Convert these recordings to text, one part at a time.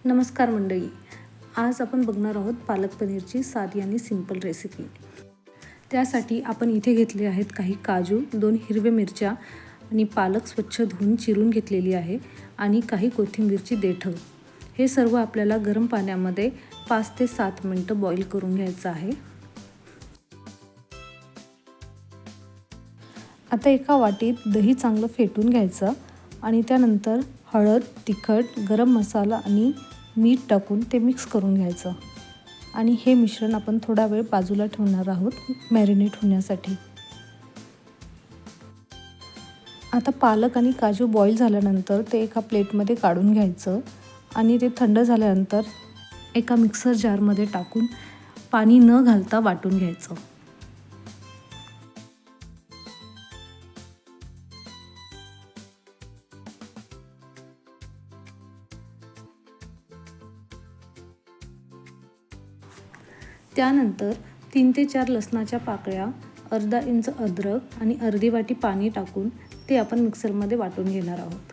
नमस्कार मंडळी, आज आपण बघणार आहोत पालक पनीरची साधी आणि सिंपल रेसिपी। त्यासाठी आपण इथे घेतले आहेत काही काजू, 2 हिरव्या मिरच्या आणि पालक स्वच्छ धुवून चिरून घेतलेली आहे आणि काही कोथिंबीरची देठं। हे सर्व आपल्याला गरम पाण्यामध्ये 5 ते 7 मिनिटं बॉईल करून घ्यायचं आहे। आता एका वाटीत दही चांगलं फेटून घ्यायचं आणि त्यानंतर हळद, तिखट, गरम मसाला आणि मीठ टाकून ते मिक्स करून घ्यायचं आणि हे मिश्रण आपण थोडा वेळ बाजूला ठेवणार आहोत मॅरिनेट होण्यासाठी। आता पालक आणि काजू बॉईल झाल्यानंतर ते एका प्लेटमध्ये काढून घ्यायचं आणि ते थंड झाल्यानंतर एका मिक्सर जारमध्ये टाकून पाणी न घालता वाटून घ्यायचं। त्यानंतर 3 ते 4 लसणाच्या पाकळ्या, अर्धा इंच अद्रक आणि अर्धी वाटी पाणी टाकून ते आपण मिक्सरमध्ये वाटून घेणार आहोत।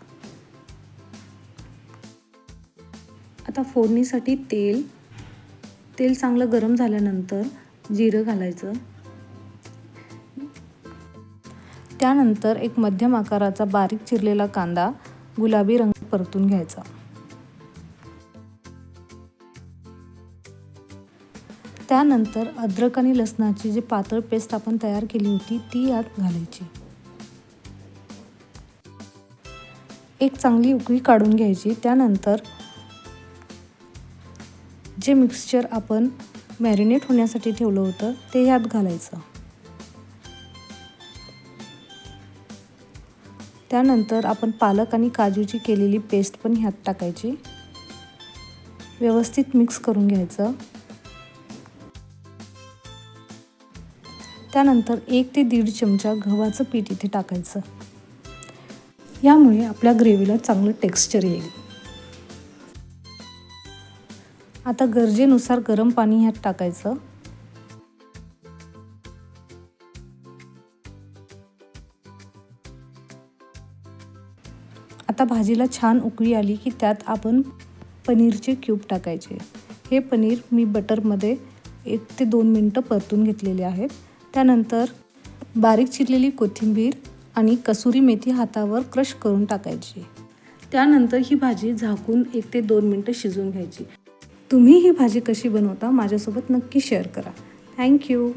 आता फोडणीसाठी तेल चांगलं गरम झाल्यानंतर जिरं घालायचं। त्यानंतर एक मध्यम आकाराचा बारीक चिरलेला कांदा गुलाबी रंग परतून घ्यायचा। त्यानंतर अद्रक आणि लसणाची जी पातळ पेस्ट आपण तयार केली होती ती यात घालायची। एक चांगली उकळी काढून घ्यायची। त्यानंतर जे मिक्सचर आपण मॅरिनेट होण्यासाठी ठेवलं होतं ते यात घालायचं। त्यानंतर आपण पालक आणि काजूची केलेली पेस्ट पण ह्यात टाकायची। व्यवस्थित मिक्स करून घ्यायचं। त्यानंतर 1 ते 1.5 चमचा गव्हाचं पीठ इथे टाकायचं। यामुळे आपल्या ग्रेव्हीला चांगलं टेक्स्चर येईल। आता गरजेनुसार गरम पाणी ह्यात टाकायचं। आता भाजीला छान उकळी आली की त्यात आपण पनीरचे क्यूब टाकायचे। हे पनीर मी बटरमध्ये 1 ते 2 मिनिटं परतून घेतलेले आहेत। त्यानंतर बारीक चिरलेली कोथिंबीर आणि कसुरी मेथी हातावर क्रश करून टाकायची। त्यानंतर ही भाजी झाकून 1 ते 2 मिनिटं शिजवून घ्यायची। तुम्ही ही भाजी कशी बनवता माझ्यासोबत नक्की शेअर करा। Thank you.